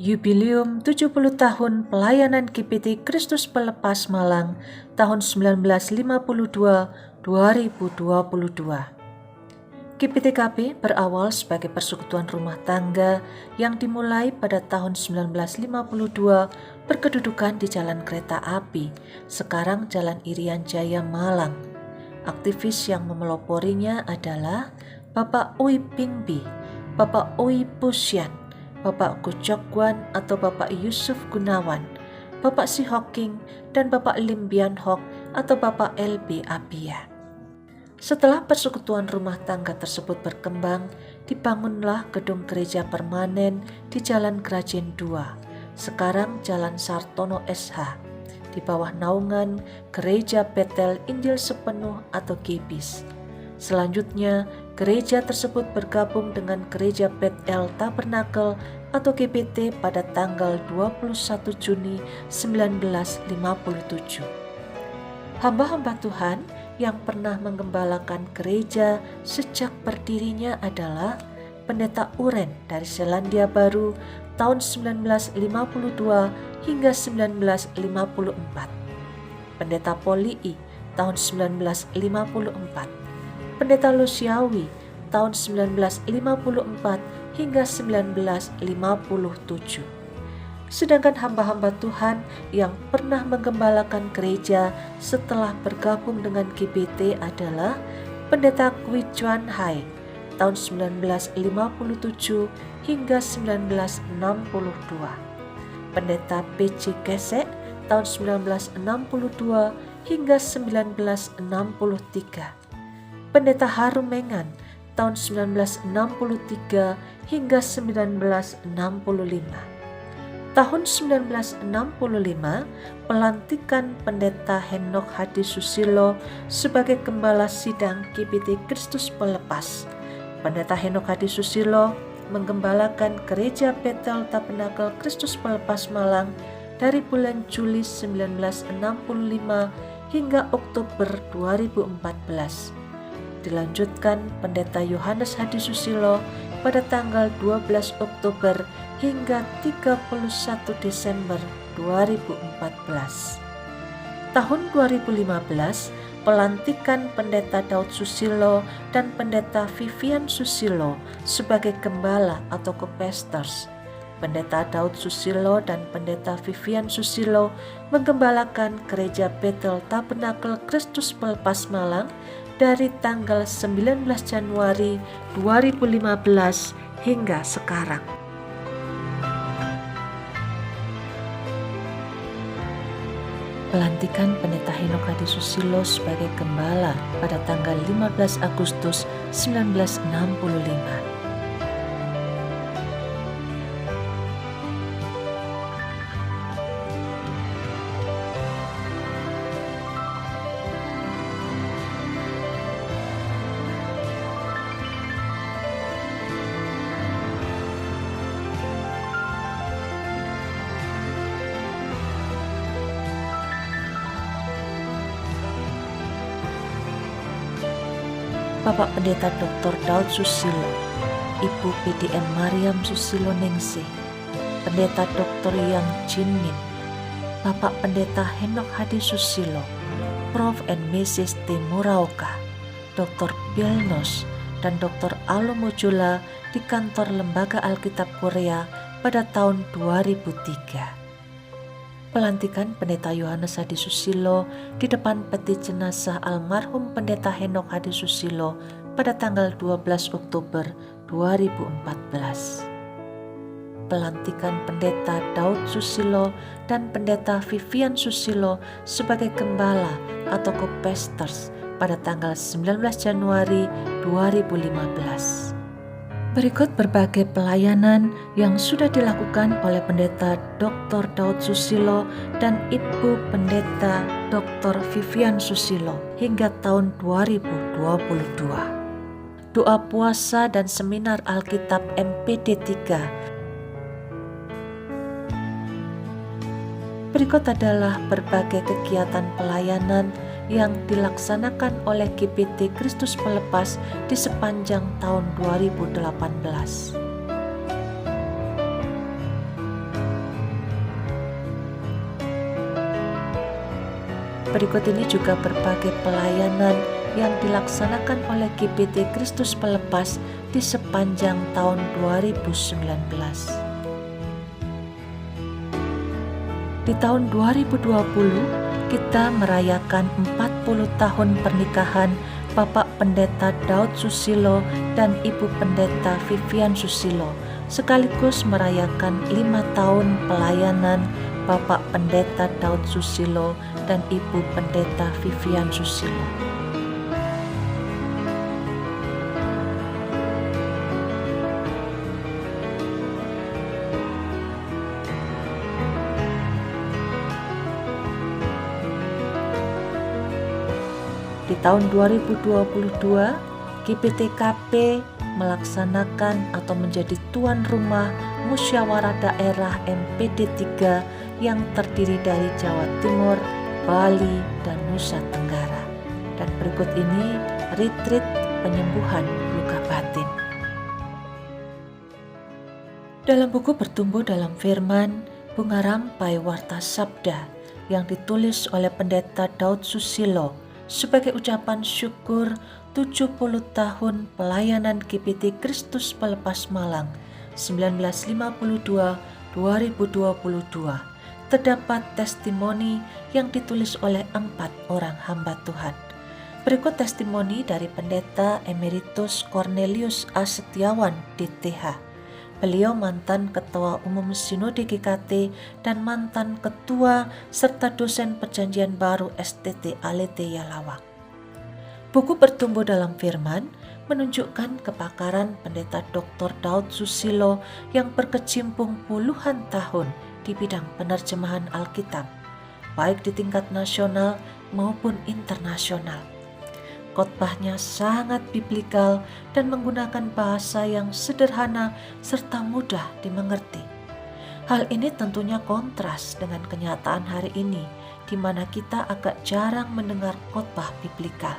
Yubileum 70 tahun pelayanan GPT Kristus Pelepas Malang tahun 1952-2022. GPTKB berawal sebagai persekutuan rumah tangga yang dimulai pada tahun 1952 berkedudukan di Jalan Kereta Api, sekarang Jalan Irian Jaya Malang. Aktivis yang memeloporinya adalah Bapak Ui Pingbi, Bapak Ui Pusian, Bapak Kucokwan atau Bapak Yusuf Gunawan, Bapak Si Hoking, dan Bapak Lim Bian Hok atau Bapak LB Abia. Setelah persekutuan rumah tangga tersebut berkembang, dibangunlah gedung gereja permanen di Jalan Grajen 2, sekarang Jalan Sartono SH, di bawah naungan Gereja Betel Injil Sepenuh atau GBIS. Selanjutnya, gereja tersebut bergabung dengan Gereja Betel Tabernakel atau GBT pada tanggal 21 Juni 1957. Hamba-hamba Tuhan yang pernah menggembalakan gereja sejak berdirinya adalah Pendeta Uren dari Selandia Baru tahun 1952 hingga 1954, Pendeta Polii tahun 1954, Pendeta Lusiawi tahun 1954 hingga 1957. Sedangkan hamba-hamba Tuhan yang pernah menggembalakan gereja setelah bergabung dengan GBT adalah Pendeta Kwi Chuan Hai tahun 1957 hingga 1962, Pendeta P.C. Kesek tahun 1962 hingga 1963, Pendeta Harumengan tahun 1963 hingga 1965. Tahun 1965, pelantikan Pendeta Henok Hadi Susilo sebagai Gembala Sidang GBT Kristus Pelepas. Pendeta Henok Hadi Susilo menggembalakan Gereja Betel Tabernakel Kristus Pelepas Malang dari bulan Juli 1965 hingga Oktober 2014. Dilanjutkan Pendeta Yohanes Hadi Susilo pada tanggal 12 Oktober hingga 31 Desember 2014. Tahun 2015, pelantikan Pendeta Daud Susilo dan Pendeta Vivian Susilo sebagai gembala atau co-pastors. Pendeta Daud Susilo dan Pendeta Vivian Susilo menggembalakan Gereja Betel Tabernakel Kristus Pelepas Malang dari tanggal 19 Januari 2015 hingga sekarang. Pelantikan Pendeta Henok Hadi Susilo sebagai gembala pada tanggal 15 Agustus 1965. Bapak Pendeta Dr. Daud Susilo, Ibu PDM Mariam Susilo Ningsih, Pendeta Dr. Yang Jinmin, Bapak Pendeta Henok Hadi Susilo, Prof. and Mrs. T. Muraoka, Dr. Bilnos, dan Dr. Alo Mojula di kantor Lembaga Alkitab Korea pada tahun 2003. Pelantikan Pendeta Yohanes Hadi Susilo di depan peti jenazah almarhum Pendeta Henok Hadi Susilo pada tanggal 12 Oktober 2014. Pelantikan Pendeta Daud Susilo dan Pendeta Vivian Susilo sebagai gembala atau co-pastors pada tanggal 19 Januari 2015. Berikut berbagai pelayanan yang sudah dilakukan oleh Pendeta Dr. Daud Susilo dan Ibu Pendeta Dr. Vivian Susilo hingga tahun 2022. Doa puasa dan seminar Alkitab MPD 3. Berikut adalah berbagai kegiatan pelayanan yang dilaksanakan oleh GBT Kristus Pelepas di sepanjang tahun 2018. Berikut ini juga berbagai pelayanan yang dilaksanakan oleh GPT Kristus Pelepas di sepanjang tahun 2019. Di tahun 2020, kita merayakan 40 tahun pernikahan Bapak Pendeta Daud Susilo dan Ibu Pendeta Vivian Susilo, sekaligus merayakan 5 tahun pelayanan Bapak Pendeta Daud Susilo dan Ibu Pendeta Vivian Susilo. Di tahun 2022, GPTKP melaksanakan atau menjadi tuan rumah Musyawarah Daerah MPD 3 yang terdiri dari Jawa Timur, Bali, dan Nusa Tenggara. Dan berikut ini retreat penyembuhan luka batin. Dalam buku Bertumbuh dalam Firman, Bunga Rampai Warta Sabda yang ditulis oleh Pendeta Daud Susilo sebagai ucapan syukur 70 tahun pelayanan GPT Kristus Pelepas Malang 1952-2022, terdapat testimoni yang ditulis oleh 4 orang hamba Tuhan. Berikut testimoni dari Pendeta Emeritus Cornelius A. Setiawan, DTH. Beliau mantan Ketua Umum Sinode GKT dan mantan Ketua serta dosen Perjanjian Baru STT Alete Yalawang. Buku Bertumbuh dalam Firman menunjukkan kepakaran Pendeta Dr. Daud Susilo yang berkecimpung puluhan tahun di bidang penerjemahan Alkitab, baik di tingkat nasional maupun internasional. Khotbahnya sangat biblikal dan menggunakan bahasa yang sederhana serta mudah dimengerti. Hal ini tentunya kontras dengan kenyataan hari ini, di mana kita agak jarang mendengar khotbah biblikal.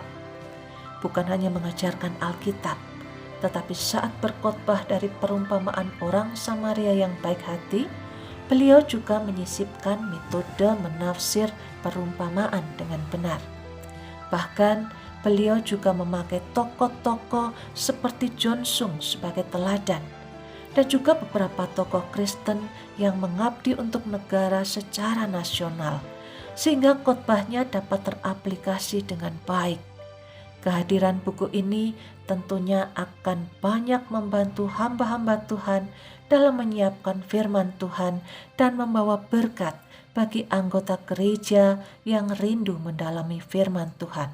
Bukan hanya mengajarkan Alkitab, tetapi saat berkhotbah dari perumpamaan orang Samaria yang baik hati, beliau juga menyisipkan metode menafsir perumpamaan dengan benar. Bahkan beliau juga memakai tokoh-tokoh seperti John Sung sebagai teladan dan juga beberapa tokoh Kristen yang mengabdi untuk negara secara nasional, sehingga khotbahnya dapat teraplikasi dengan baik. Kehadiran buku ini tentunya akan banyak membantu hamba-hamba Tuhan dalam menyiapkan firman Tuhan dan membawa berkat bagi anggota gereja yang rindu mendalami firman Tuhan.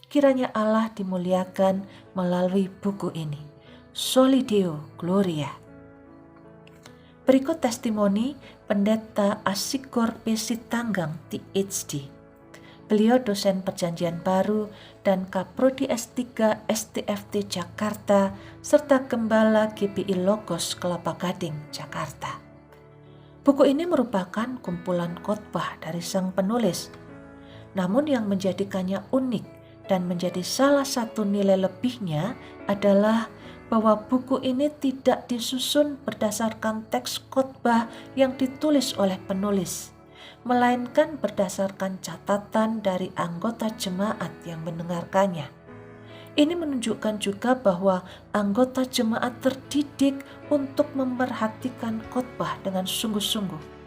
Kiranya Allah dimuliakan melalui buku ini. Soli Deo Gloria. Berikut testimoni Pendeta Asikor P. Sitanggang, PhD. Beliau dosen Perjanjian Baru dan Kaprodi S3 STFT Jakarta serta Gembala GPI Logos Kelapa Gading, Jakarta. Buku ini merupakan kumpulan khotbah dari sang penulis. Namun yang menjadikannya unik dan menjadi salah satu nilai lebihnya adalah bahwa buku ini tidak disusun berdasarkan teks khotbah yang ditulis oleh penulis, melainkan berdasarkan catatan dari anggota jemaat yang mendengarkannya. Ini menunjukkan juga bahwa anggota jemaat terdidik untuk memperhatikan khotbah dengan sungguh-sungguh.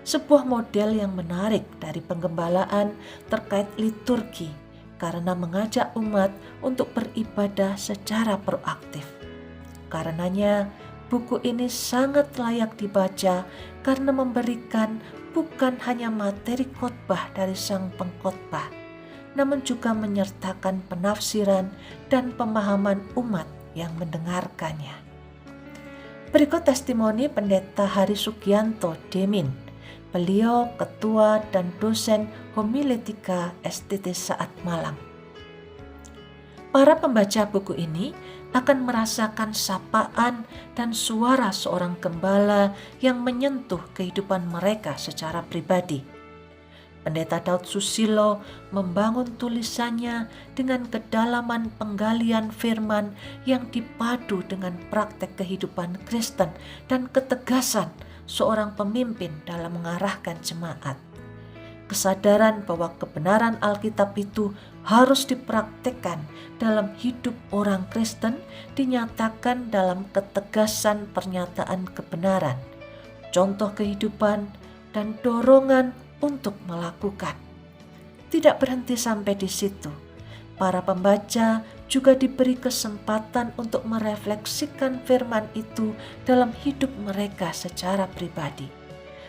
Sebuah model yang menarik dari penggembalaan terkait liturgi, karena mengajak umat untuk beribadah secara proaktif. Karenanya, buku ini sangat layak dibaca karena memberikan bukan hanya materi khotbah dari sang pengkhotbah, namun juga menyertakan penafsiran dan pemahaman umat yang mendengarkannya. Berikut testimoni Pendeta Hari Sugianto Demin. Beliau ketua dan dosen homiletika STT Saat Malang. Para pembaca buku ini akan merasakan sapaan dan suara seorang gembala yang menyentuh kehidupan mereka secara pribadi. Pendeta Daud Susilo membangun tulisannya dengan kedalaman penggalian firman yang dipadu dengan praktek kehidupan Kristen dan ketegasan seorang pemimpin dalam mengarahkan jemaat. kesadaran bahwa kebenaran Alkitab itu harus dipraktikkan dalam hidup orang Kristen dinyatakan dalam ketegasan pernyataan kebenaran, contoh kehidupan, dan dorongan untuk melakukan. Tidak berhenti sampai di situ. Para pembaca juga diberi kesempatan untuk merefleksikan firman itu dalam hidup mereka secara pribadi.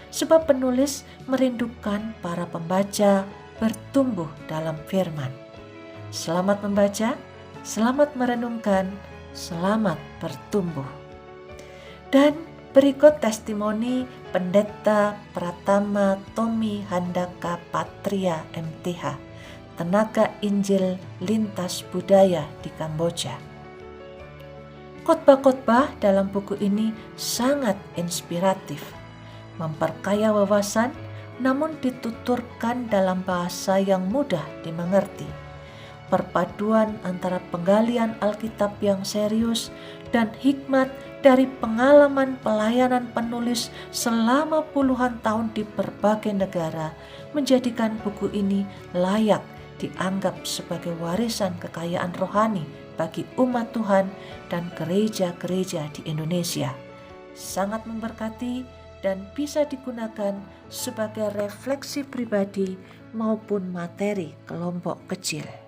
Sebab penulis merindukan para pembaca bertumbuh dalam firman. Selamat membaca, selamat merenungkan, selamat bertumbuh. Dan berikut testimoni Pendeta Pratama Tommy Handaka Patria MTH, Tenaga Injil Lintas Budaya di Kamboja. Khotbah-khotbah dalam buku ini sangat inspiratif, memperkaya wawasan, namun dituturkan dalam bahasa yang mudah dimengerti. Perpaduan antara penggalian Alkitab yang serius dan hikmat dari pengalaman pelayanan penulis selama puluhan tahun di berbagai negara menjadikan buku ini layak dianggap sebagai warisan kekayaan rohani bagi umat Tuhan dan gereja-gereja di Indonesia. Sangat memberkati dan bisa digunakan sebagai refleksi pribadi maupun materi kelompok kecil.